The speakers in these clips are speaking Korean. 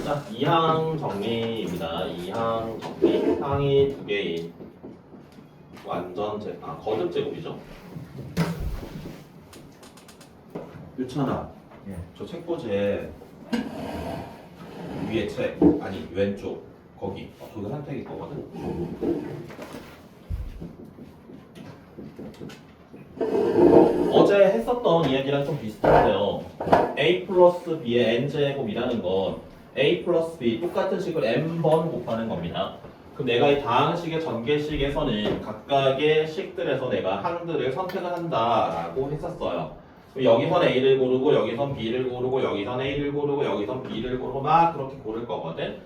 자, 2항 정리입니다. 2항 정리. 항이 두 개인 거듭 제곱이죠. 유찬아, 예. 저 책꽂이에 위에 책, 아니 왼쪽 거기 저기 선택일 거거든. 어제 했었던 이야기랑 좀 비슷한데요. a 플러스 b의 n제곱이라는 건 a 플러스 b 똑같은 식을 n번 곱하는 겁니다. 그럼 내가 이 다항식의 전개식에서는 각각의 식들에서 내가 항들을 선택을 한다라고 했었어요. 그럼 여기선 a를 고르고 여기선 b를 고르고 여기선 a를 고르고 여기선 b를 고르고 막 그렇게 고를 거거든.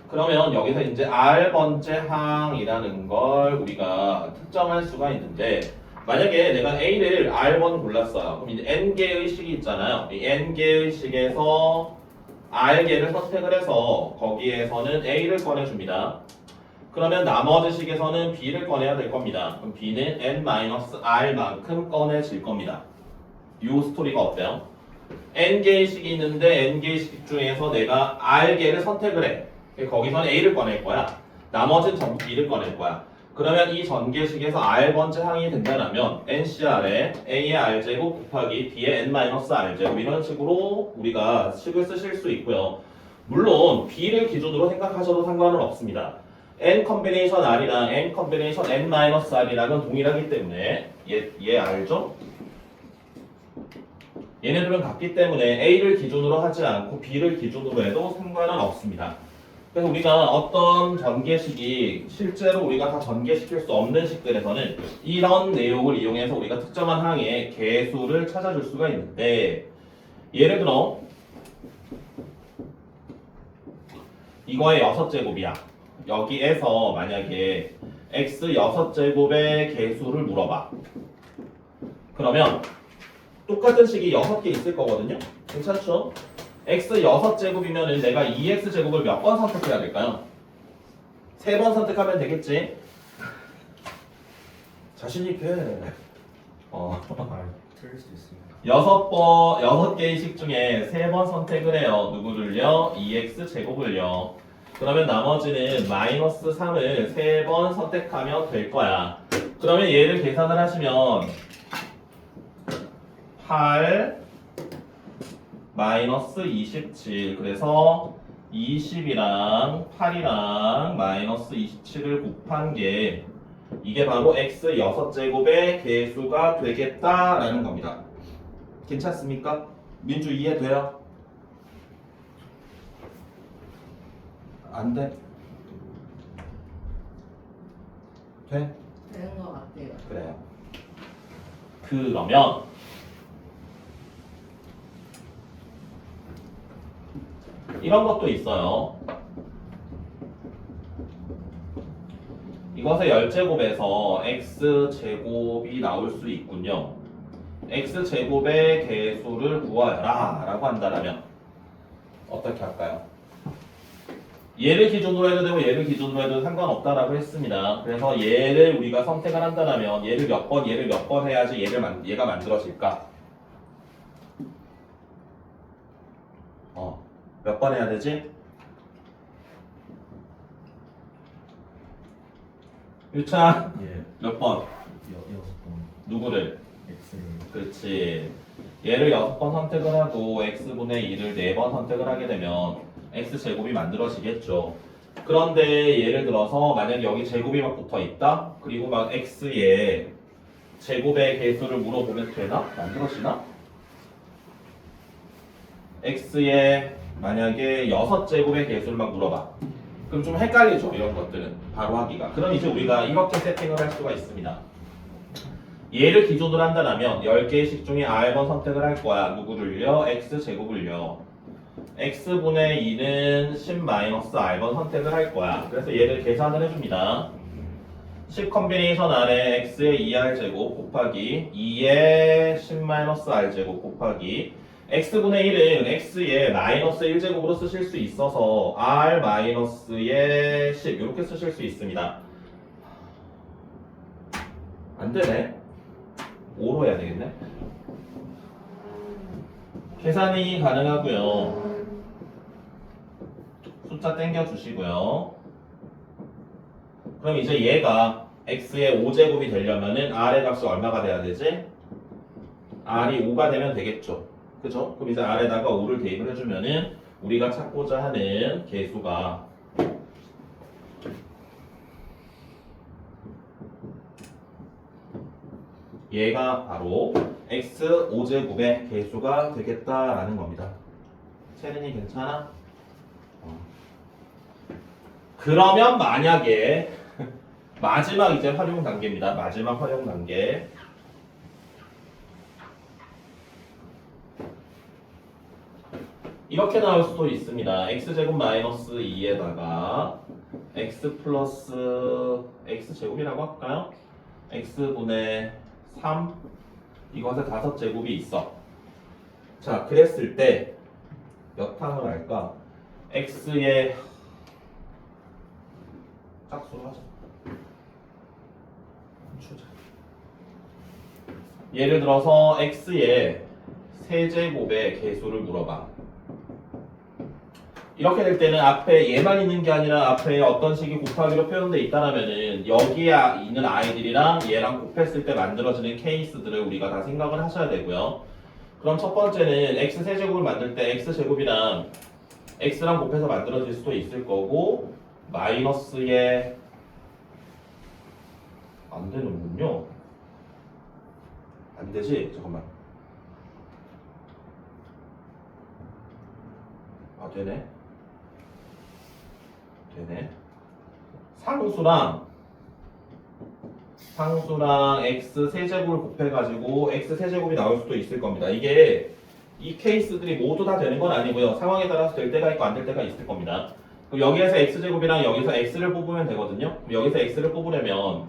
그러면 여기서 이제 r번째 항이라는 걸 우리가 특정할 수가 있는데, 만약에 내가 A를 R번 골랐어요. 그럼 이제 N개의 식이 있잖아요. 이 N개의 식에서 R개를 선택을 해서 거기에서는 A를 꺼내줍니다. 그러면 나머지 식에서는 B를 꺼내야 될 겁니다. 그럼 B는 N-R만큼 꺼내질 겁니다. 이 스토리가 어때요? N개의 식이 있는데 N개의 식 중에서 내가 R개를 선택을 해. 거기서는 A를 꺼낼 거야. 나머지는 전부 B를 꺼낼 거야. 그러면 이 전개식에서 R번째 항이 된다면 NCR에 A의 R제곱 곱하기 B의 N-R제곱 이런 식으로 우리가 식을 쓰실 수 있고요. 물론 B를 기준으로 생각하셔도 상관은 없습니다. N 컨비네이션 R이랑 N 컨비네이션 N-R이랑은 동일하기 때문에 얘 알죠? 얘네들은 같기 때문에 A를 기준으로 하지 않고 B를 기준으로 해도 상관은 없습니다. 그래서 우리가 어떤 전개식이 실제로 우리가 다 전개시킬 수 없는 식들에서는 이런 내용을 이용해서 우리가 특정한 항의 개수를 찾아줄 수가 있는데, 예를 들어 이거의 6제곱이야. 여기에서 만약에 x 6제곱의 개수를 물어봐. 그러면 똑같은 식이 6개 있을 거거든요. 괜찮죠? x 6제곱이면 내가 2x제곱을 몇 번 선택해야 될까요? 3번 선택하면 되겠지? 자신있게 틀릴 수 있습니다. 6개의 식 중에 3번 선택을 해요. 누구를요? 2x제곱을요. 그러면 나머지는 마이너스 3을 3번 선택하면 될 거야. 그러면 얘를 계산을 하시면 8 마이너스 27, 그래서 20이랑 8이랑 마이너스 27을 곱한 게 이게 바로 x 6제곱의 개수가 되겠다라는 겁니다. 괜찮습니까? 민주 이해돼요? 안 돼? 돼? 되는 것 같아요. 그래요. 그러면 이런 것도 있어요. 이것의 10제곱에서 x제곱이 나올 수 있군요. x제곱의 개수를 구하여라 라고 한다면 어떻게 할까요? 얘를 기준으로 해도 되고 얘를 기준으로 해도 상관없다라고 했습니다. 그래서 얘를 우리가 선택을 한다면 얘를 몇 번 해야지 얘가 만들어질까? 몇 번 해야 되지? 유찬 예. 몇 번? 6번. 누구를? X를. 그렇지. 얘를 6번 선택을 하고 x분의 2를 4번 선택을 하게 되면 x제곱이 만들어지겠죠. 그런데 예를 들어서 만약 여기 제곱이 막 붙어 있다? 그리고 막 x의 제곱의 개수를 물어보면 되나? 만들어지나? x의 만약에 6제곱의 개수를 막 물어봐. 그럼 좀 헷갈리죠, 이런 것들은. 바로 하기가. 그럼 이제 우리가 이렇게 세팅을 할 수가 있습니다. 얘를 기준으로 한다면 10개의 식 중에 R번 선택을 할 거야. 누구를요? X제곱을요. X분의 2는 10-R번 선택을 할 거야. 그래서 얘를 계산을 해줍니다. 10 컨비네이션 R에 X의 2R제곱 곱하기 2의 10-R제곱 곱하기 X분의 1은 X의 마이너스 1제곱으로 쓰실 수 있어서 R 마이너스의 10 이렇게 쓰실 수 있습니다. 안 되네. 5로 해야 되겠네. 계산이 가능하고요. 숫자 땡겨 주시고요. 그럼 이제 얘가 x의 5제곱이 되려면은 r의 값이 얼마가 돼야 되지? r이 5가 되면 되겠죠. 그죠? 그럼 이제 r에다가 5를 대입을 해주면은 우리가 찾고자 하는 개수가 얘가 바로 x 5제곱의 개수가 되겠다라는 겁니다. 채린이 괜찮아? 그러면 만약에 마지막 이제 활용 단계입니다. 마지막 활용 단계. 이렇게 나올 수도 있습니다. x제곱 마이너스 2에다가 x 플러스 x제곱이라고 할까요? x분의 3 이것의 5제곱이 있어. 자, 그랬을 때 몇 항을 할까? x의 짝수로 하자. 추자. 예를 들어서 x의 세제곱의 개수를 물어봐. 이렇게 될 때는 앞에 얘만 있는 게 아니라 앞에 어떤 식이 곱하기로 표현되어 있다라면은 여기에 있는 아이들이랑 얘랑 곱했을 때 만들어지는 케이스들을 우리가 다 생각을 하셔야 되고요. 그럼 첫 번째는 x 세제곱을 만들 때 x 제곱이랑 x랑 곱해서 만들어질 수도 있을 거고 마이너스에 안 되는군요. 안 되지? 잠깐만. 아, 되네. 되네. 상수랑 x 세제곱을 곱해가지고 x 세제곱이 나올 수도 있을 겁니다. 이게 이 케이스들이 모두 다 되는 건 아니고요. 상황에 따라서 될 때가 있고 안 될 때가 있을 겁니다. 그럼 여기에서 x제곱이랑 여기서 x를 뽑으면 되거든요. 그럼 여기서 x를 뽑으려면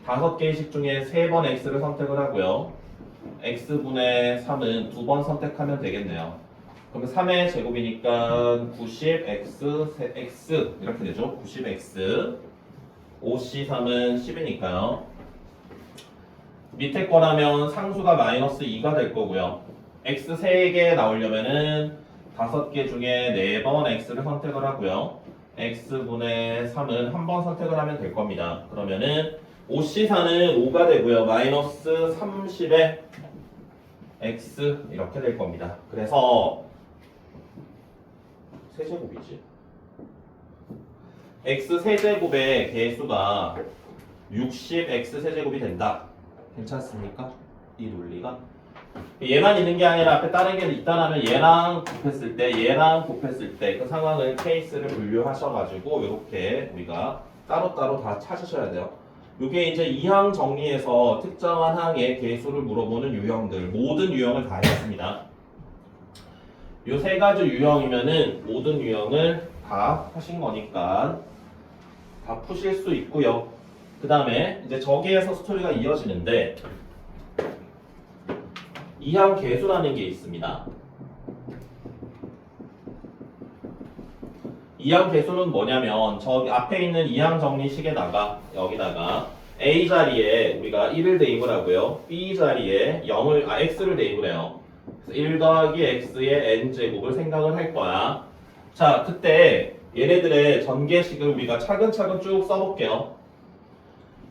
5개의 식 중에 3번 x를 선택을 하고요. x분의 3은 2번 선택하면 되겠네요. 그럼 3의 제곱이니까 90x x 이렇게 되죠. 90x 5c3은 10이니까요. 밑에 거라면 상수가 마이너스 2가 될 거고요. x 3개 나오려면은 5개 중에 4번 x를 선택을 하고요. x분의 3은 한 번 선택을 하면 될 겁니다. 그러면은 5c4는 5가 되고요. 마이너스 30의 x 이렇게 될 겁니다. 그래서 세제곱이지. x 세제곱의 개수가 60x 세제곱이 된다. 괜찮습니까? 이 논리가? 얘만 있는 게 아니라 앞에 다른 게 있다라면 얘랑 곱했을 때 그 상황을 케이스를 분류하셔가지고 이렇게 우리가 따로따로 다 찾으셔야 돼요. 이게 이제 이항 정리에서 특정한 항의 개수를 물어보는 유형들 모든 유형을 다 했습니다. 요 3가지 유형이면은 모든 유형을 다 하신 거니까 다 푸실 수 있고요. 그 다음에 이제 저기에서 스토리가 이어지는데 이항 개수라는 게 있습니다. 이항 개수는 뭐냐면 저기 앞에 있는 이항 정리식에다가 여기다가 A 자리에 우리가 1을 대입을 하고요. B 자리에 0을 x를 대입을 해요. 그래서 1 더하기 x의 n제곱을 생각을 할 거야. 자, 그때 얘네들의 전개식을 우리가 차근차근 쭉 써볼게요.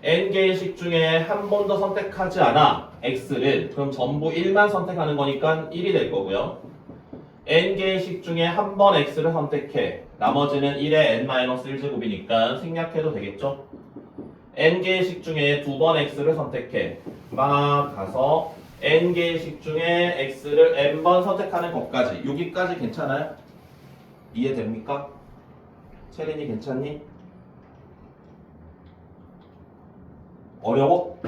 n개의 식 중에 한 번도 선택하지 않아 x를 그럼 전부 1만 선택하는 거니까 1이 될 거고요. n개의 식 중에 한 번 x를 선택해 나머지는 1의 n-1제곱이니까 생략해도 되겠죠. n개의 식 중에 2번 x를 선택해 막 가서 n개의 식 중에 x를 n번 선택하는 것까지 여기까지 괜찮아요? 이해됩니까? 채린이 괜찮니? 어려워?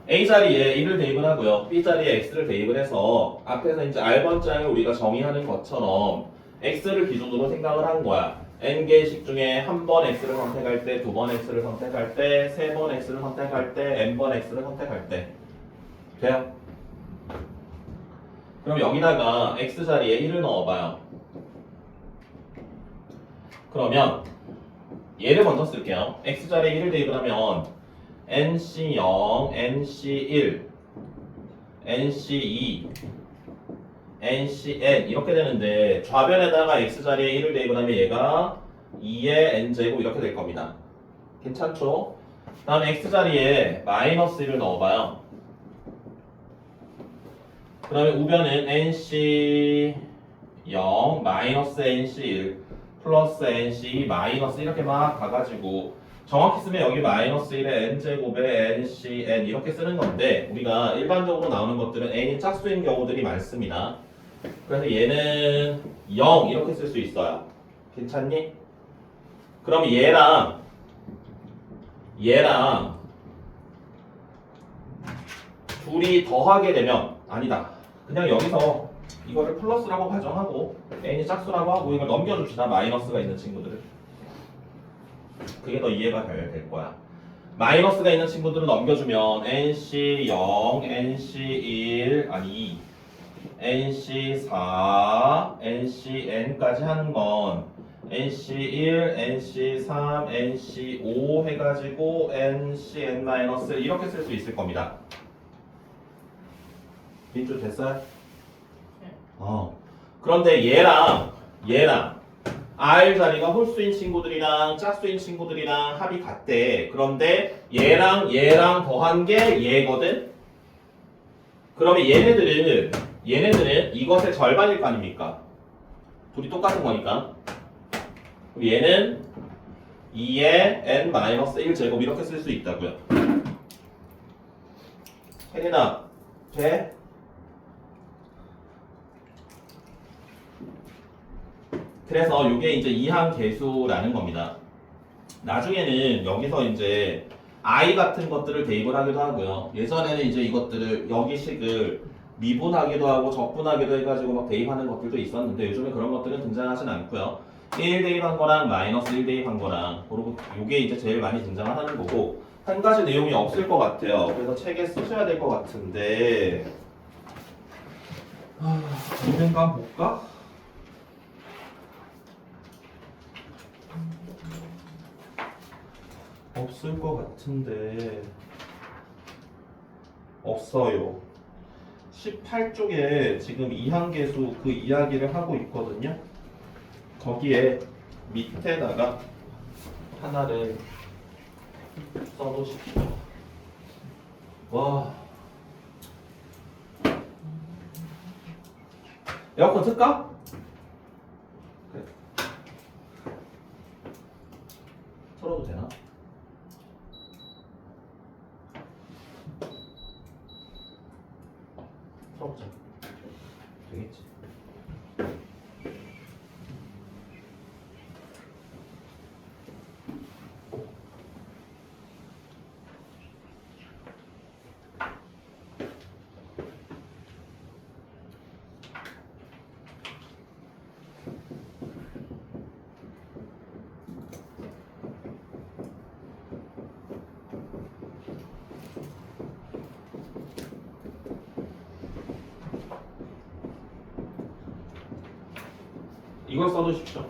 A 자리에 1을 대입을 하고요. B 자리에 X를 대입을 해서 앞에서 이제 R번장을 우리가 정의하는 것처럼 X를 기준으로 생각을 한 거야. N개의 식 중에 한 번 X를 선택할 때, 2번 X를 선택할 때, 3번 X를 선택할 때, N번 X를 선택할 때. 돼요? 그럼 여기다가 X 자리에 1을 넣어봐요. 그러면 얘를 먼저 쓸게요. X 자리에 1을 대입을 하면 NC0, NC1 NC2 NCN 이렇게 되는데 좌변에다가 x자리에 1을 대고 나면 얘가 2의 n제곱 이렇게 될 겁니다. 괜찮죠? 다음에 x자리에 마이너스 1을 넣어봐요. 그러면 우변은 NC 0 마이너스 NC 1 플러스 NC 마이너스 이렇게 막 가가지고 정확히 쓰면 여기 마이너스 1의 n제곱에 NCN 이렇게 쓰는 건데 우리가 일반적으로 나오는 것들은 n이 짝수인 경우들이 많습니다. 그래서 얘는 0 이렇게 쓸 수 있어요. 괜찮니? 그럼 얘랑 둘이 더하게 되면 아니다. 그냥 여기서 이거를 플러스라고 가정하고 n이 짝수라고 하고 이걸 넘겨줍시다. 마이너스가 있는 친구들을. 그게 더 이해가 될 거야. 마이너스가 있는 친구들을 넘겨주면 NC0, NC1, 아니 2, NC4, NCN까지 하는 건 NC1, NC3, NC5 해가지고 NCN-1 이렇게 쓸 수 있을 겁니다. 민주 됐어요? 그런데 얘랑 R 자리가 홀수인 친구들이랑 짝수인 친구들이랑 합이 같대. 그런데 얘랑 더한 게 얘거든? 그러면 얘네들은 이것의 절반일 거 아닙니까? 둘이 똑같은 거니까. 그럼 얘는 2의 n-1 제곱 이렇게 쓸 수 있다고요. 혜린아, 돼? 그래서 이게 이제 이항계수라는 겁니다. 나중에는 여기서 이제 i 같은 것들을 대입을 하기도 하고요. 예전에는 이제 이것들을 여기식을 미분하기도 하고 적분하기도 해가지고 막 대입하는 것들도 있었는데 요즘에 그런 것들은 등장하진 않고요. 1 대입한 거랑 마이너스 1 대입한 거랑 그리고 이게 이제 제일 많이 등장하는 거고 한 가지 내용이 없을 것 같아요. 그래서 책에 쓰셔야 될 것 같은데 있는가 한번 볼까? 없을 것 같은데 없어요. 18쪽에 지금 이항계수 그 이야기를 하고 있거든요. 거기에 밑에다가 하나를 써놓으십시오. 와, 에어컨 틀까? 그래. 틀어도 되나? 틀어보자. 되겠지. 이걸 써두십시오.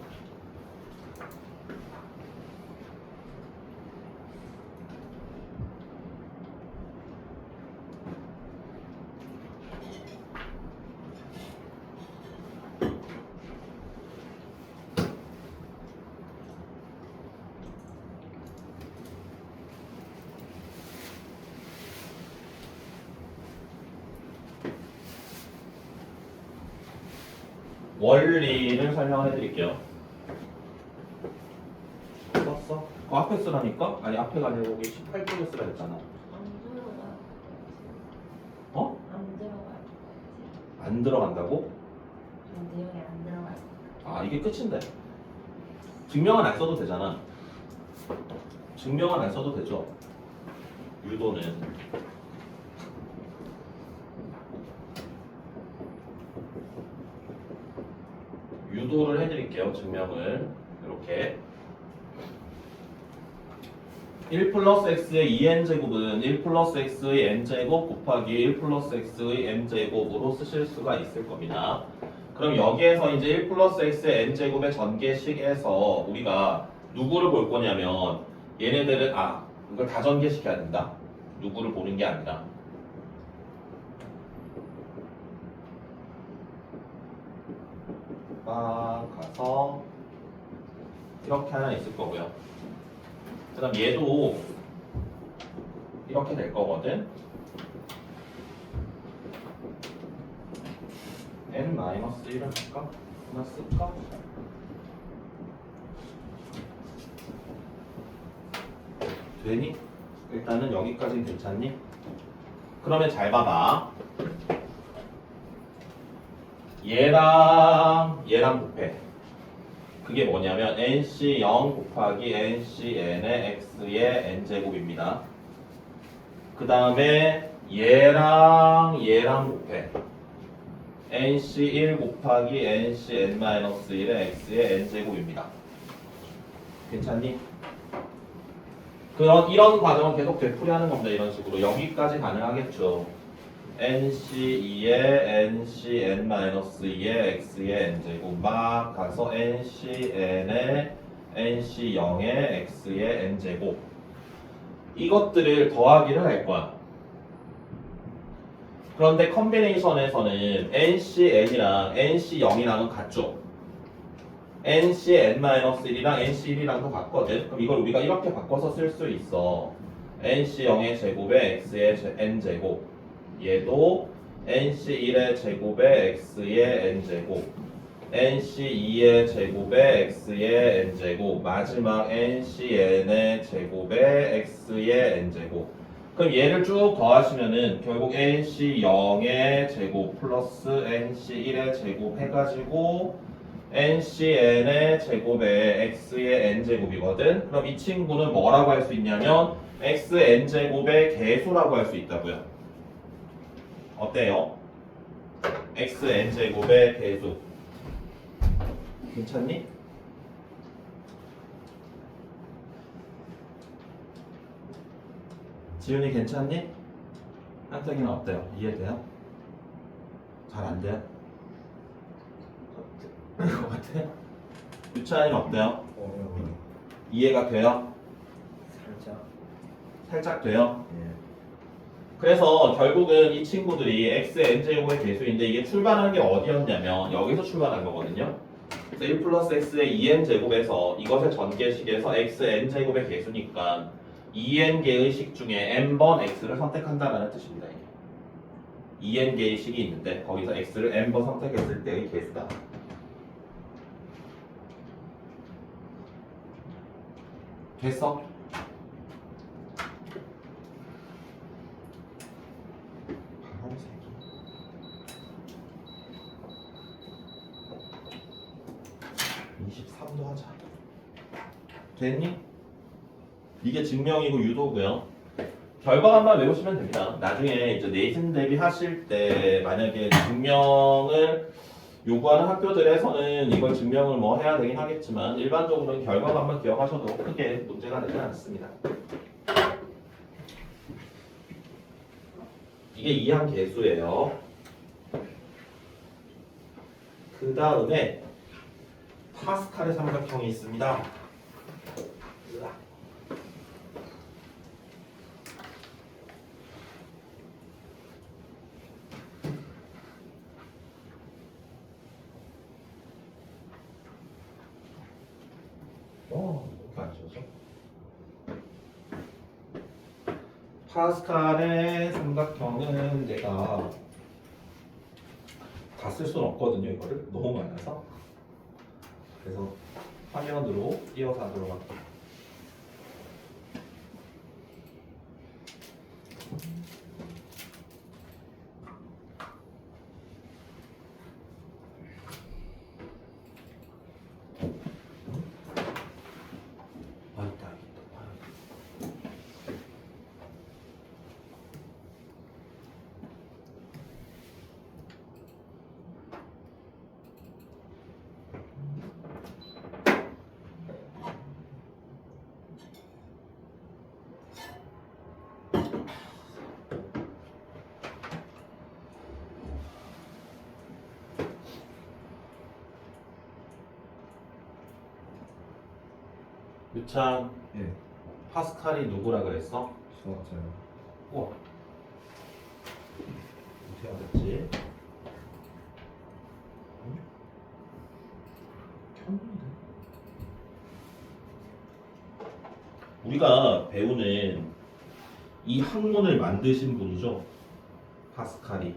원리를 설명해 드릴게요. 썼어? 앞에 쓰라니까? 아니 앞에가 아니고 여기 18쪽에 쓰라 했잖아. 어? 안 들어간다고? 내용이 안 들어가요. 아 이게 끝인데. 증명은 안 써도 되잖아. 증명은 안 써도 되죠. 유도는. 유도를 해드릴게요. 증명을 이렇게 1 플러스 x의 2n제곱은 1 플러스 x의 n제곱 곱하기 1 플러스 x의 m제곱으로 쓰실 수가 있을 겁니다. 그럼 여기에서 이제 1 플러스 x의 n제곱의 전개식에서 우리가 누구를 볼 거냐면 얘네들은 이걸 다 전개시켜야 된다. 누구를 보는 게 아니라 막 가서 이렇게 하나 있을 거고요. 그 다음 얘도 이렇게 될 거거든. n-1을 할까? 하나 쓸까? 되니? 일단은 여기까지는 괜찮니? 그러면 잘 봐봐. 얘랑 곱해. 그게 뭐냐면 nc0 곱하기 ncn의 x의 n제곱입니다. 그 다음에 얘랑 곱해. nc1 곱하기 ncn-1의 x의 n제곱입니다. 괜찮니? 이런 과정은 계속 되풀이하는 겁니다. 이런 식으로 여기까지 가능하겠죠. nc2의 ncn-2의 x의 n제곱 막 가서 ncn의 nc0의 x의 n제곱 이것들을 더하기를 할 거야. 그런데 컨비네이션에서는 ncn이랑 nc0이랑은 같죠. ncn-1이랑 nc1이랑도 같거든. 그럼 이걸 우리가 이렇게 바꿔서 쓸 수 있어. nc0의 제곱에 x의 n제곱 얘도 nc1의 제곱에 x의 n제곱 nc2의 제곱에 x의 n제곱 마지막 ncn의 제곱에 x의 n제곱. 그럼 얘를 쭉 더하시면은 결국 nc0의 제곱 플러스 nc1의 제곱 해가지고 ncn의 제곱에 x의 n제곱이거든. 그럼 이 친구는 뭐라고 할 수 있냐면 xn제곱의 개수라고 할 수 있다고요. 어때요? xn제곱의 개수 괜찮니? 지훈이 괜찮니? 한태기는 어때요? 이해돼요? 잘 안 돼요? 것 같아? 유찬이는 어때요? 이해가 돼요? 살짝 돼요? 예. 그래서 결국은 이 친구들이 xn제곱의 개수인데 이게 출발한 게 어디였냐면 여기서 출발한 거거든요. 그래서 1 플러스 x의 2n제곱에서 이것의 전개식에서 xn제곱의 개수니까 2n개의 식 중에 n번 x를 선택한다라는 뜻입니다. 이게 2n개의 식이 있는데 거기서 x를 n번 선택했을 때의 개수다. 됐어? 파란색이 23도 하자. 됐니? 이게 증명이고 유도고요. 결과값만 외우시면 됩니다. 나중에 이제 내신 대비 하실 때 만약에 증명을 요구하는 학교들에서는 이걸 증명을 뭐 해야 되긴 하겠지만 일반적으로는 결과값만 기억하셔도 크게 문제가 되지 않습니다. 이게 이항 계수예요. 그 다음에 파스칼의 삼각형이 있습니다. 으악. 이렇게 안 지워져? 파스칼의 삼각형은 내가 다 쓸 수는 없거든요. 이거를 너무 많아서. 그래서 화면으로 띄워서 하도록 할게요. 유찬, 예. 파스칼이 누구라 그랬어? 수학자요. 우와. 어떻게 알았지? 우리가 배우는 이 학문을 만드신 분이죠. 파스칼이.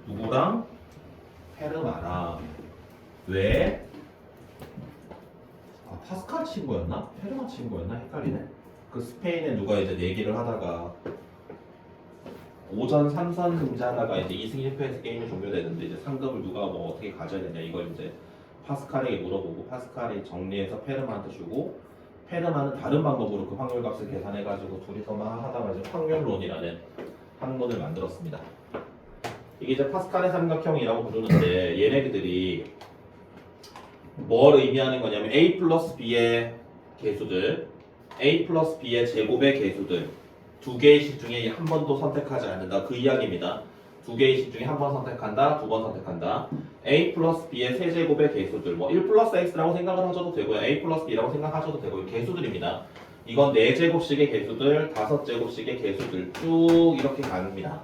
누구랑? 페르마랑. 왜? 아, 파스칼 친구였나? 페르마 친구였나? 헷갈리네. 그 스페인에 누가 이제 내기를 하다가 오전 3선 등자하다가 이제 2승 1패에서 게임이 종료되는데 이제 상금을 누가 뭐 어떻게 가져야 되냐 이걸 이제 파스칼에게 물어보고 파스칼이 정리해서 페르마한테 주고 페르마는 다른 방법으로 그 확률값을 계산해가지고 둘이서 막 하다가 이제 확률론이라는 학문을 만들었습니다. 이게 이제 파스칼의 삼각형이라고 부르는데 얘네들이 뭘 의미하는 거냐면 a 플러스 b의 개수들 a 플러스 b의 제곱의 개수들 두 개의 식 중에 한 번도 선택하지 않는다. 그 이야기입니다. 두 개의 식 중에 한 번 선택한다, 두 번 선택한다. a 플러스 b의 세제곱의 개수들, 뭐 1 플러스 x라고 생각을 하셔도 되고요. a 플러스 b라고 생각하셔도 되고요. 개수들입니다. 이건 4제곱씩의 개수들, 5제곱씩의 개수들 쭉 이렇게 갑니다.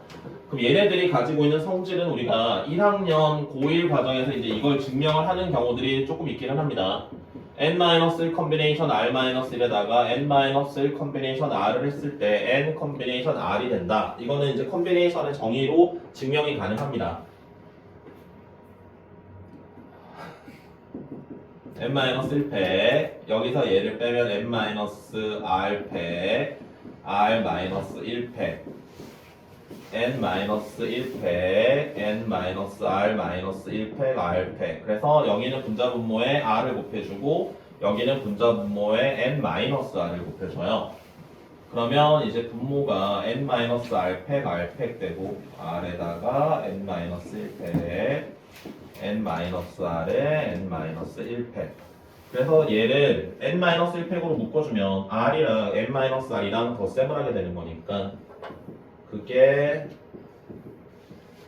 그럼 얘네들이 가지고 있는 성질은 우리가 1학년 고1 과정에서 이제 이걸 증명을 하는 경우들이 조금 있기는 합니다. n-1 컨비네이션 r-1에다가 n-1 컨비네이션 r을 했을 때 n 컨비네이션 r이 된다. 이거는 이제 컨비네이션의 정의로 증명이 가능합니다. n-1패 여기서 얘를 빼면 n-r패 r-1패 n-1패 n-r-1패 r패 그래서 여기는 분자분모에 r을 곱해주고 여기는 분자분모에 n-r을 곱해줘요. 그러면 이제 분모가 n-r패 r패 되고 r에다가 n-1패 n-r에 n-1패 그래서 얘를 n-1팩으로 묶어주면 r이랑 n-r이랑 덧셈을 하게 되는 거니까 그게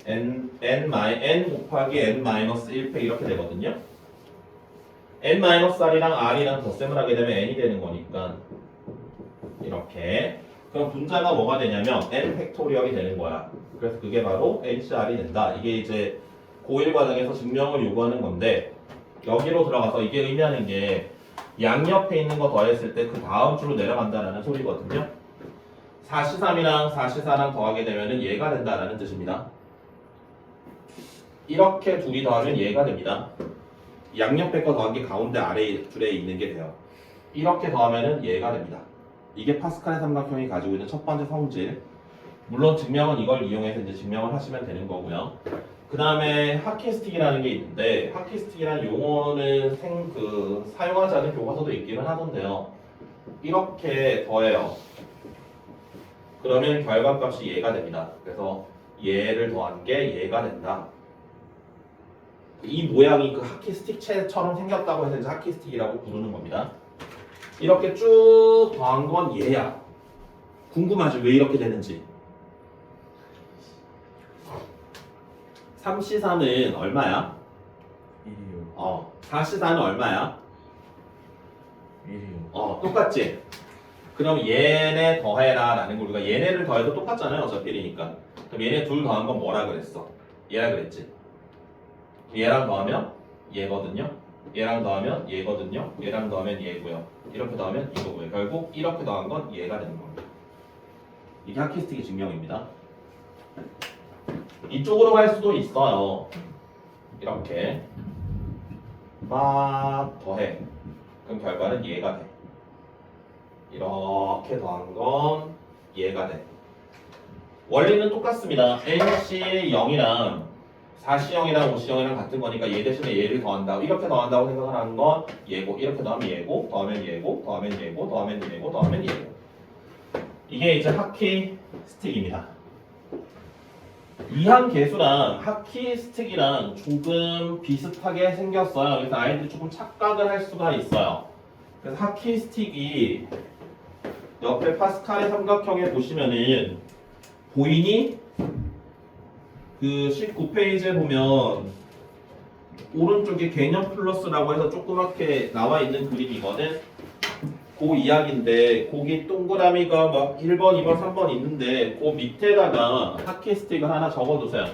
n 곱하기 n-1팩 이렇게 되거든요. n-r이랑 r이랑 덧셈을 하게 되면 n이 되는 거니까 이렇게 그럼 분자가 뭐가 되냐면 n 팩토리얼이 되는 거야. 그래서 그게 바로 ncr이 된다. 이게 이제 고1 과정에서 증명을 요구하는 건데 여기로 들어가서 이게 의미하는 게 양옆에 있는 거 더했을 때 그 다음 줄로 내려간다는 소리거든요. 4C3이랑 4C4랑 더하게 되면 얘가 된다는 뜻입니다. 이렇게 둘이 더하면 얘가 됩니다. 양옆에 거 더한 게 가운데 아래 줄에 있는 게 돼요. 이렇게 더하면 얘가 됩니다. 이게 파스칼의 삼각형이 가지고 있는 첫 번째 성질. 물론 증명은 이걸 이용해서 이제 증명을 하시면 되는 거고요. 그 다음에 하키스틱이라는 게 있는데 하키스틱이라는 용어는 사용하지 않은 교과서도 있기는 하던데요. 이렇게 더해요. 그러면 결과값이 얘가 됩니다. 그래서 얘를 더한 게 얘가 된다. 이 모양이 그 하키스틱체처럼 생겼다고 해서 이제 하키스틱이라고 부르는 겁니다. 이렇게 쭉 더한 건 얘야. 궁금하죠? 왜 이렇게 되는지. 3C3은 얼마야? 1이요. 4C4는 얼마야? 1이요. 똑같지? 그럼 얘네 더해라 라는 걸 우리가 얘네를 더해도 똑같잖아요. 어차피 1이니까. 그럼 얘네 둘 더한 건 뭐라 그랬어? 얘라 그랬지? 얘랑 더하면 얘거든요. 얘랑 더하면 얘거든요. 얘랑 더하면 얘고요. 이렇게 더하면 이거고요. 결국 이렇게 더한 건 얘가 되는 겁니다. 이게 하키스틱의 증명입니다. 이쪽으로 갈 수도 있어요. 이렇게 막 더해. 그럼 결과는 얘가 돼. 이렇게 더한 건 얘가 돼. 원리는 똑같습니다. NC0이랑 4C0이랑 5C0이랑 같은 거니까 얘 대신에 얘를 더한다고 이렇게 더한다고 생각을 하는 건 얘고 이렇게 더하면 얘고 더하면 얘고 더하면 얘고 더하면 얘고 더하면 얘고 이게 이제 하키 스틱입니다. 이항 계수랑 하키 스틱이랑 조금 비슷하게 생겼어요. 그래서 아이들이 조금 착각을 할 수가 있어요. 그래서 하키 스틱이 옆에 파스칼의 삼각형에 보시면은 보이니? 그 19페이지에 보면 오른쪽에 개념 플러스라고 해서 조그맣게 나와 있는 그림이거든. 그 이야기인데 거기 동그라미가 막 1번, 2번, 3번 있는데 그 밑에다가 하키 스틱을 하나 적어두세요.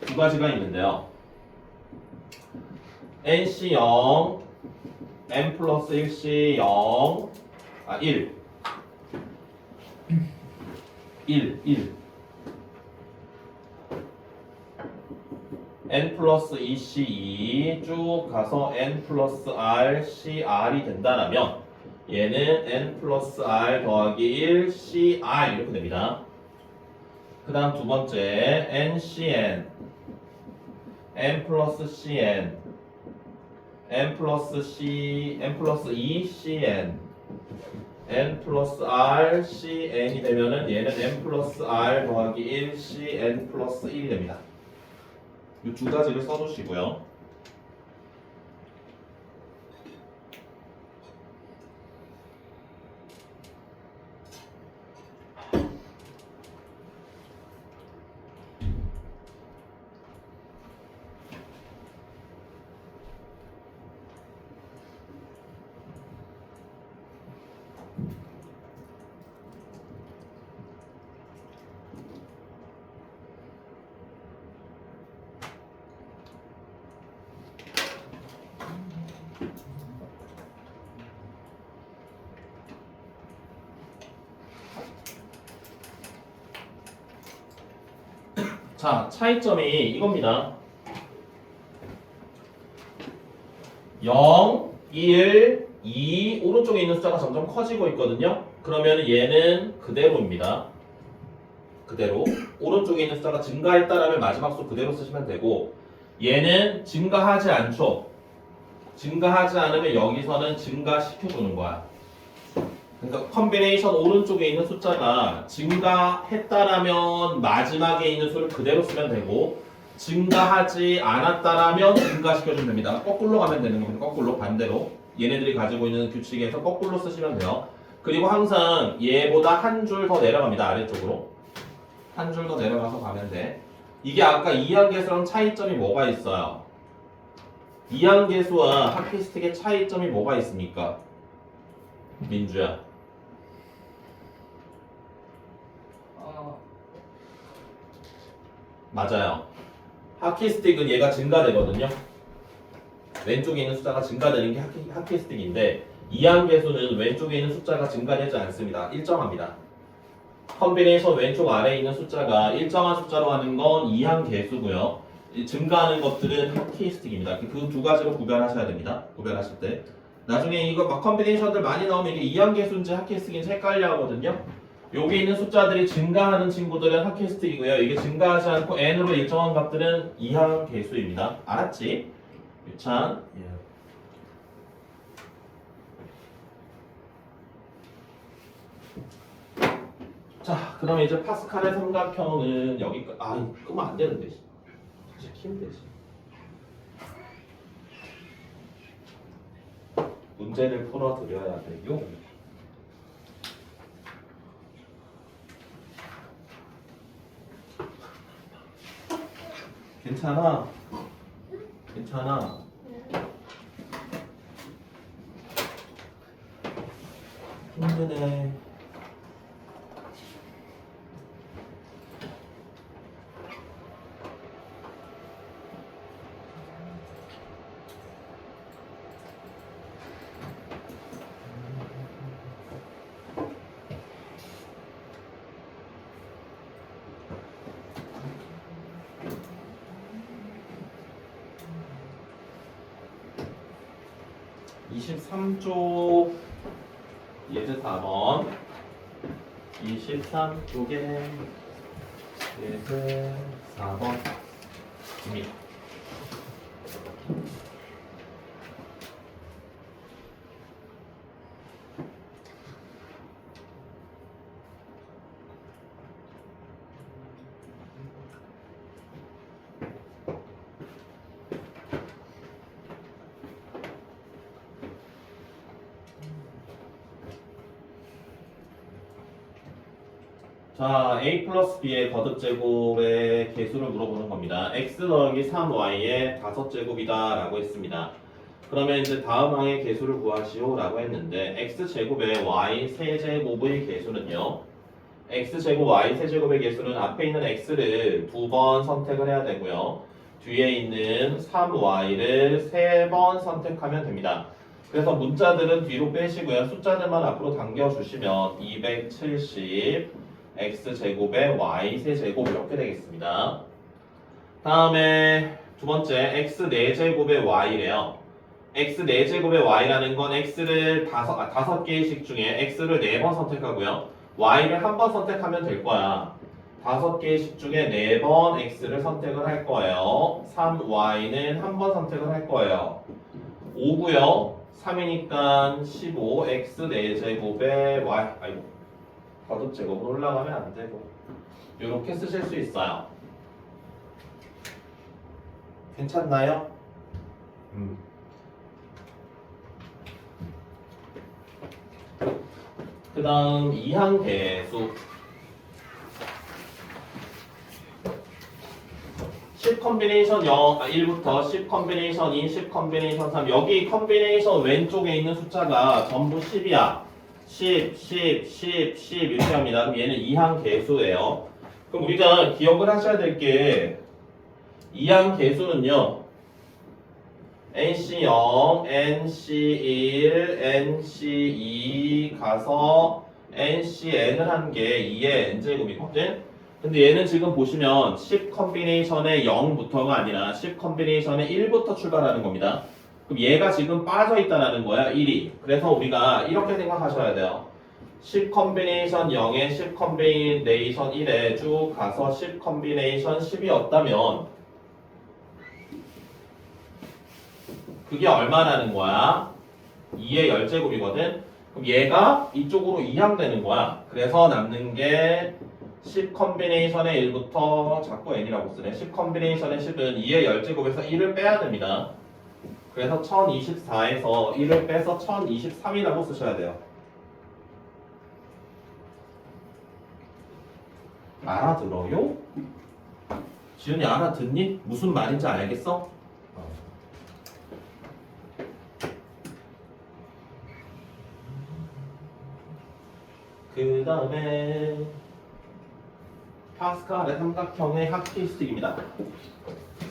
두 가지가 있는데요. NC0 n 플러스 1시 0, 1 n 플러스 2c 2 쭉 가서 n 플러스 r c r이 된다라면 얘는 n 플러스 r 더하기 1 c r 이렇게 됩니다. 그 다음 두 번째 n c n n 플러스 c n n 플러스 2 c n n 플러스 r c n이 되면은 얘는 n 플러스 r 더하기 1 c n 플러스 1이 됩니다. 이 두 가지를 써주시고요. 자, 차이점이 이겁니다. 0, 1, 2 오른쪽에 있는 숫자가 점점 커지고 있거든요. 그러면 얘는 그대로입니다. 그대로 오른쪽에 있는 숫자가 증가했다라면 마지막 수 그대로 쓰시면 되고 얘는 증가하지 않죠. 증가하지 않으면 여기서는 증가시켜주는 거야. 그러니까 컨비네이션 오른쪽에 있는 숫자가 증가했다라면 마지막에 있는 수를 그대로 쓰면 되고 증가하지 않았다라면 증가시켜주면 됩니다. 거꾸로 가면 되는 겁니다. 거꾸로 반대로 얘네들이 가지고 있는 규칙에서 거꾸로 쓰시면 돼요. 그리고 항상 얘보다 한 줄 더 내려갑니다. 아래쪽으로 한 줄 더 내려가서 가면 돼. 이게 아까 이항계수랑 차이점이 뭐가 있어요? 이항계수와 하키스틱의 차이점이 뭐가 있습니까? 민주야. 맞아요. 하키스틱은 얘가 증가되거든요. 왼쪽에 있는 숫자가 증가되는 게 하키스틱인데 이항계수는 왼쪽에 있는 숫자가 증가되지 않습니다. 일정합니다. 컨비네이션 왼쪽 아래에 있는 숫자가 일정한 숫자로 하는 건 이항계수고요. 증가하는 것들은 하키스틱입니다. 그 두 가지로 구별하셔야 됩니다. 구별하실 때. 나중에 이거 막 컨비네이션들 많이 나오면 이게 이항계수인지 하키스틱인지 헷갈려 하거든요. 여기 있는 숫자들이 증가하는 친구들은 하키스틱이고요. 이게 증가하지 않고 n으로 일정한 값들은 이항계수입니다. 알았지? 유찬. 예. 자, 그럼 이제 파스칼의 삼각형은 여기까지. 끄면 안 되는데. 사실 키면 되지. 문제를 풀어드려야 돼요. 괜찮아. 괜찮아. 힘드네. (23쪽) 예제 4번 23쪽에 예제 4번입니다. 자, a 플러스 b의 거듭제곱의 개수를 물어보는 겁니다. x 더하기 3y의 5제곱이다 라고 했습니다. 그러면 이제 다음 항의 개수를 구하시오 라고 했는데 x제곱의 y 세제곱의 개수는요, x제곱 y 세제곱의 개수는 앞에 있는 x를 2번 선택을 해야 되고요, 뒤에 있는 3y를 3번 선택하면 됩니다. 그래서 문자들은 뒤로 빼시고요. 숫자들만 앞으로 당겨주시면 270 x제곱에 y 세제곱 이렇게 되겠습니다. 다음에 두 번째 x 4제곱의 y래요. x 4제곱의 y라는 건 x를 다섯 개의식 중에 x를 4번 선택하고요. y를 한 번 선택하면 될 거야. 5개의식 중에 4번 x를 선택을 할 거예요. 3y는 한 번 선택을 할 거예요. 5고요. 3이니까 15 x 4제곱에 y 아이고 거듭제곱으로 올라가면 안 되고 이렇게 쓰실 수 있어요. 괜찮나요? 그 다음 이항계수 10 컨비네이션 1부터 10 컨비네이션 2, 10 컨비네이션 3 여기 컨비네이션 왼쪽에 있는 숫자가 전부 10이야 10, 10, 10, 10 이렇게 합니다. 그럼 얘는 이항계수예요. 그럼 우리가 기억을 하셔야 될 게 이항계수는요 NC0, NC1, NC2 가서 NCN을 한 게 2의 n제곱이거든? 근데 얘는 지금 보시면 10 컨비네이션의 0부터가 아니라 10 컨비네이션의 1부터 출발하는 겁니다. 그럼 얘가 지금 빠져 있다는 거야, 1이. 그래서 우리가 이렇게 생각하셔야 돼요. 10 컨비네이션 0에 10 컨비네이션 1에 쭉 가서 10 컨비네이션 10이었다면 그게 얼마나는 거야? 2의 10제곱이거든? 그럼 얘가 이쪽으로 이항되는 거야. 그래서 남는 게 10 컨비네이션의 1부터 자꾸 n이라고 쓰네. 10 컨비네이션의 10은 2의 10제곱에서 1을 빼야 됩니다. 그래서 1024에서 1을 빼서 1023이라고 쓰셔야 돼요. 알아들어요? 지훈이 알아듣니? 무슨 말인지 알겠어? 그 다음에 파스칼의 삼각형의 하키스틱입니다.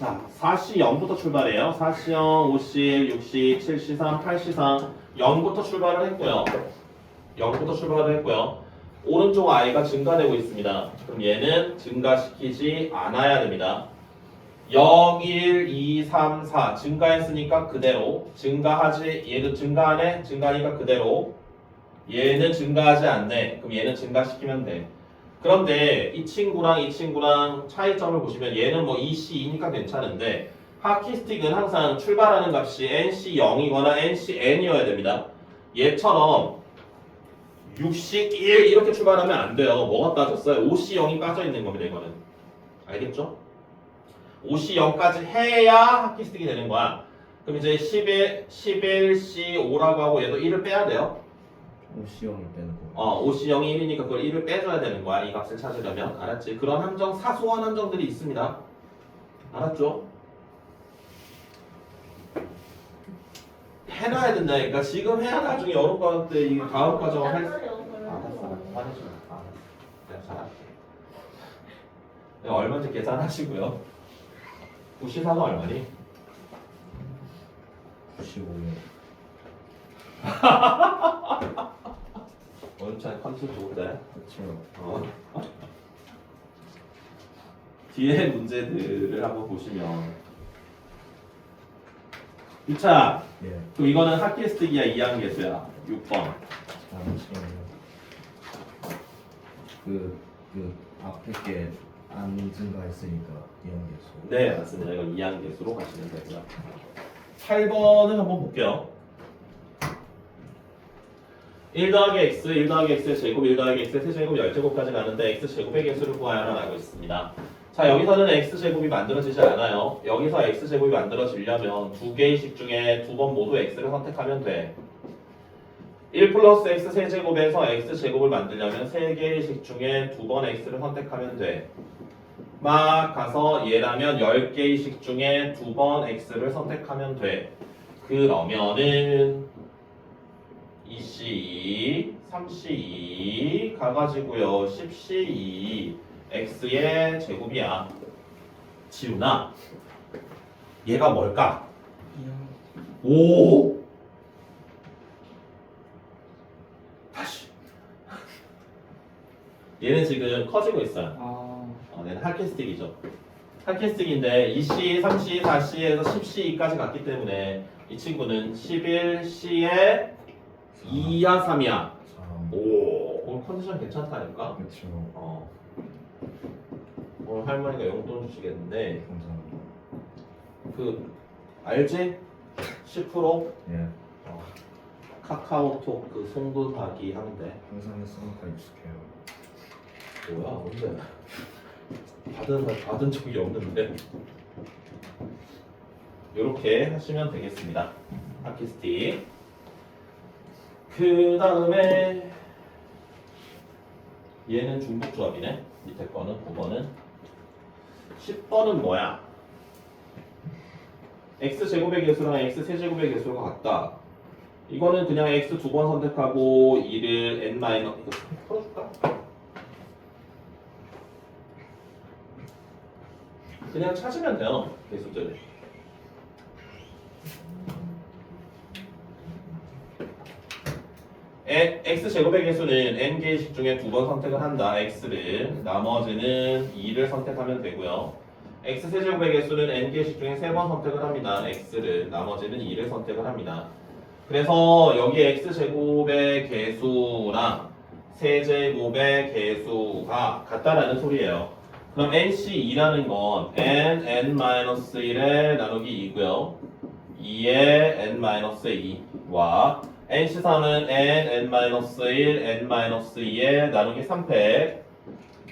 자, 4시 0부터 출발해요. 4시 0, 50, 60, 7시 3, 8시 3 0부터 출발을 했고요. 0부터 출발을 했고요. 오른쪽 i가 증가되고 있습니다. 그럼 얘는 증가시키지 않아야 됩니다. 0, 1, 2, 3, 4 증가했으니까 그대로 증가하지 얘도 증가하네? 증가하니까 그대로 얘는 증가하지 않네. 그럼 얘는 증가시키면 돼. 그런데 이 친구랑 차이점을 보시면 얘는 뭐 EC2니까 괜찮은데 하키스틱은 항상 출발하는 값이 NC0이거나 NCN이어야 됩니다. 얘처럼 60, 1 이렇게 출발하면 안 돼요. 뭐가 빠졌어요? OC0이 빠져 있는 겁니다. 이거는. 알겠죠? OC0까지 해야 하키스틱이 되는 거야. 그럼 이제 11C5라고 하고 얘도 1을 빼야 돼요. OC0을 빼는 거. OC0이 1이니까 그걸 1을 빼줘야 되는 거야. 이 값을 찾으려면. 알았지? 그런 함정, 사소한 함정들이 있습니다. 알았죠? 해놔야 된다니까. 지금 해야 나중에 여름방학 때 이 다음 과정을 할 수. 알았어. 화내지 마. 알았어. 내가 잘할게. 내가 얼마인지 계산하시고요. 구시사는 얼마니? 95년. 원찬 컨셉 좋은데? 그렇죠. 뒤에 문제들을 한번 보시면 유차 예. 그럼 이거는 하키스틱이야 이항계수야 6번 잠시만요. 그 앞에 게 안 증가했으니까 이항계수. 네 맞습니다. 이건 이항계수로 가시면 되고요. 8번을 한번 볼게요. 1 더하기 x, 1 더하기 x의 제곱, 1 더하기 x의 세제곱, 10제곱까지 가는데 x제곱의 개수를 구하여라고 있습니다. 자 여기서는 x제곱이 만들어지지 않아요. 여기서 x제곱이 만들어지려면 두 개의 식 중에 두 번 모두 x를 선택하면 돼. 1 플러스 x 세제곱에서 x제곱을 만들려면 세 개의 식 중에 두 번 x를 선택하면 돼. 막 가서 얘라면 10개의 식 중에 두 번 x를 선택하면 돼. 그러면은 2C2, 3C2 가가지고요 10C2 x의 제곱이야. 지훈아 얘가 뭘까? 5 다시. 얘는 지금 커지고 있어요. 아, 얘는 할캐스틱이죠. 할캐스틱인데 2C, 3C, 4C에서 10C까지 갔기 때문에 이 친구는 11C에 2야, 3이야. 3. 오, 오늘 컨디션 괜찮다니까? 그쵸. 오늘 할머니가 용돈 주시겠는데 감사합니다. 그 알지? 10% 예. 카카오톡 그 송돈하기 하는데 항상 했으니까 익숙해요. 뭐야 뭔데? 받은 적이 없는데 이렇게 하시면 되겠습니다. 아키스틱. 그 다음에 얘는 중복조합이네. 밑에 거는 9번은 10번은 뭐야? x제곱의 개수랑 x세제곱의 개수가 같다. 이거는 그냥 x 2번 선택하고 2를 n 마이너 이거 풀어줄까? 그냥 찾으면 돼요. 개수들을. x제곱의 개수는 n개의식 중에 2번 선택을 한다. x를. 나머지는 2를 선택하면 되고요. x세제곱의 개수는 n개의식 중에 3번 선택을 합니다. x를. 나머지는 2를 선택을 합니다. 그래서 여기 x제곱의 개수랑 세제곱의 개수가 같다라는 소리예요. 그럼 nc2라는 건 n-1에 나누기 2고요. 2에 n-2와 nc3은 n-1, n-2에 나누기 3팩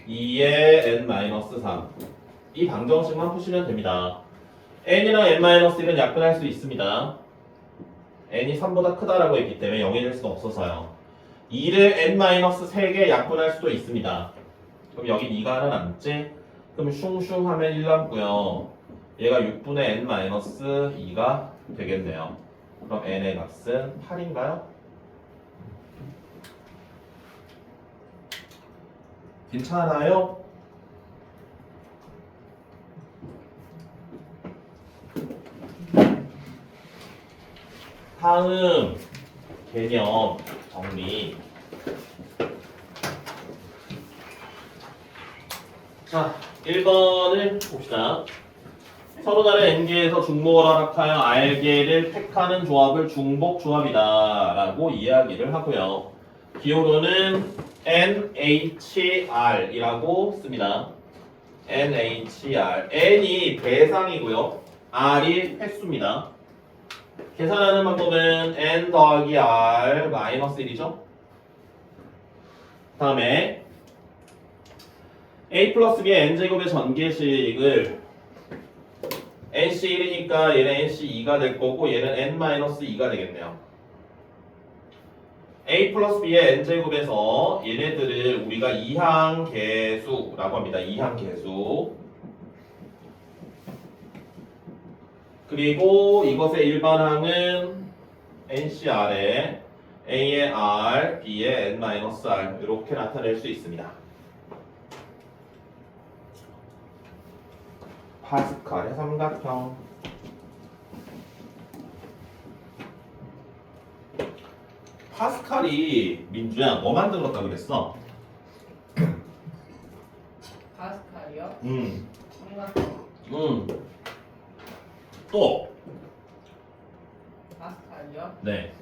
2에 n-3 이 방정식만 푸시면 됩니다. n이랑 n-1은 약분할 수 있습니다. n이 3보다 크다라고 했기 때문에 0이 될 수가 없어서요. 2를 n-3개 약분할 수도 있습니다. 그럼 여기 2가 하나 남지? 그럼 슝슝 하면 1 남고요. 얘가 6분의 n-2가 되겠네요. 그럼 n의 값은 8인가요? 괜찮아요? 다음 개념 정리. 자, 1번을 봅시다. 서로 다른 n개에서 중복을 허락하여 r개를 팩하는 조합을 중복조합이다 라고 이야기를 하고요. 기호로는 NHR이라고 씁니다. NHR. n이 대상이고요. r이 횟수입니다. 계산하는 방법은 n 더하기 r 마이너스 1이죠. 다음에 a 플러스 b의 n제곱의 전개식을 nc1이니까 얘는 nc2가 될 거고 얘는 n-2가 되겠네요. a 플러스 b의 n제곱에서 얘네들을 우리가 이항계수라고 합니다. 이항계수. 그리고 이것의 일반항은 ncr에 a의 r, b의 n-r 이렇게 나타낼 수 있습니다. 파스칼의 삼각형. 파스칼이 민주야 뭐 만들었다 그랬어? 파스칼이요? 음. 삼각형. 또. 파스칼이요? 네.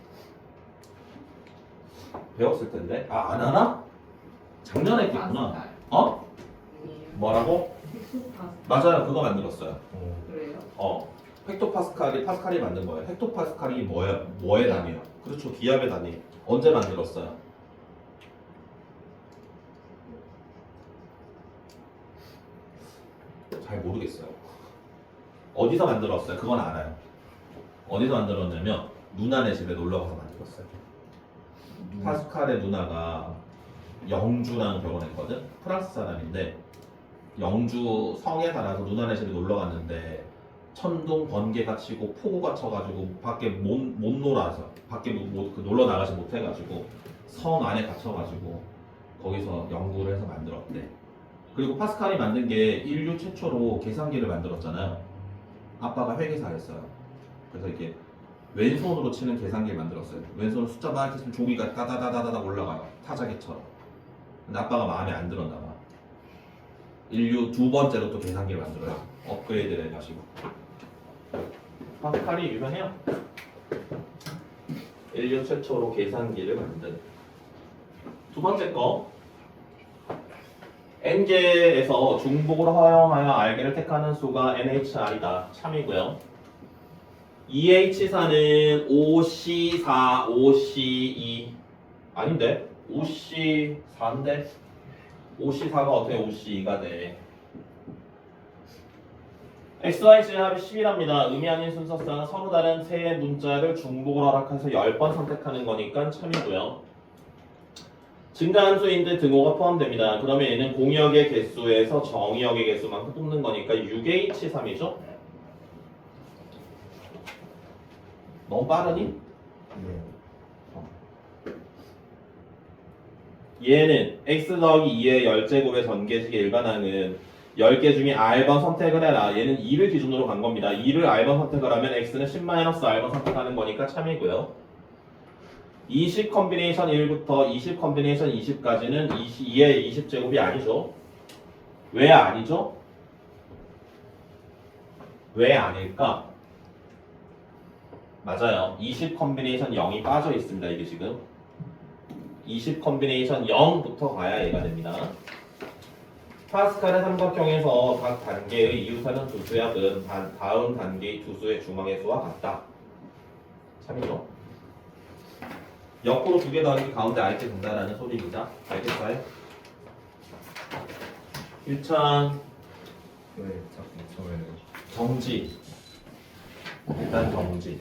배웠을 텐데. 아, 안 하나? 작년에 했겠구나. 파스칼. 어? 아니에요. 뭐라고? 헥토파스칼. 맞아요. 그거 만들었어요. 그래요? 헥토파스칼이 만든 거예요. 헥토파스칼이 뭐의 단위예요? 그렇죠. 기압의 단위. 언제 만들었어요? 잘 모르겠어요. 어디서 만들었어요? 그건 알아요. 어디서 만들었냐면 누나네 집에 놀러 가서 만들었어요. 파스칼의 누나가 영주랑 결혼했거든. 프랑스 사람인데 영주 성에 살아서 누나네 집에 놀러 갔는데 천둥 번개가 치고 폭우가 쳐가지고 밖에 못 놀아서 밖에 놀러 나가지 못해가지고 성 안에 갇혀가지고 거기서 연구를 해서 만들었대. 그리고 파스칼이 만든 게 인류 최초로 계산기를 만들었잖아요. 아빠가 회계사였어요. 그래서 이렇게 왼손으로 치는 계산기를 만들었어요. 왼손으로 숫자 막 이렇게 치면 종이가 따다다다다다 올라가요. 타자기처럼. 근데 아빠가 마음에 안 들었나 봐. 인류 두 번째로 또 계산기를 만들어요. 업그레이드를 해가지고. 파스칼이 유명해요. 인류 최초로 계산기를 만든. 두 번째 거. n개에서 중복을 허용하여 r개를 택하는 수가 nhr이다. 참이고요. 2H4는 5C4, 5C2 아닌데? 5C4인데? 5C4가 어떻게 5C2가 돼? XYZ 합이 10이랍니다. 의미 아닌 순서상 서로 다른 세 문자를 중복을 허락해서 10번 선택하는 거니까 참이고요. 증가함수인데 등호가 포함됩니다. 그러면 얘는 공역의 개수에서 정의역의 개수만큼 뽑는 거니까 6H3이죠? 너무 빠르니? 네. 얘는 x 더하기 2의 10제곱의 전개식의 일반항은 10개 중에 r번 선택을 해라. 얘는 2를 기준으로 간 겁니다. 2를 r번 선택을 하면 x는 10-r번 선택하는 거니까 참이고요. 20 컨비네이션 1부터 20 컨비네이션 20까지는 2의 20제곱이 아니죠. 왜 아니죠? 왜 아닐까? 맞아요. 20 컨비네이션 0이 빠져 있습니다. 이게 지금 20 컨비네이션 0부터 가야 얘가 됩니다. 파스칼의 삼각형에서 각 단계의 이웃하는 두 수의 합은 다음 단계의 두 수의 중앙의 수와 같다. 참이죠? 역으로 두 개 더하기 가운데 알게 된다라는 소리입니다. 알겠어요? 1차 왜 자꾸 저를 정지. 일단 정지.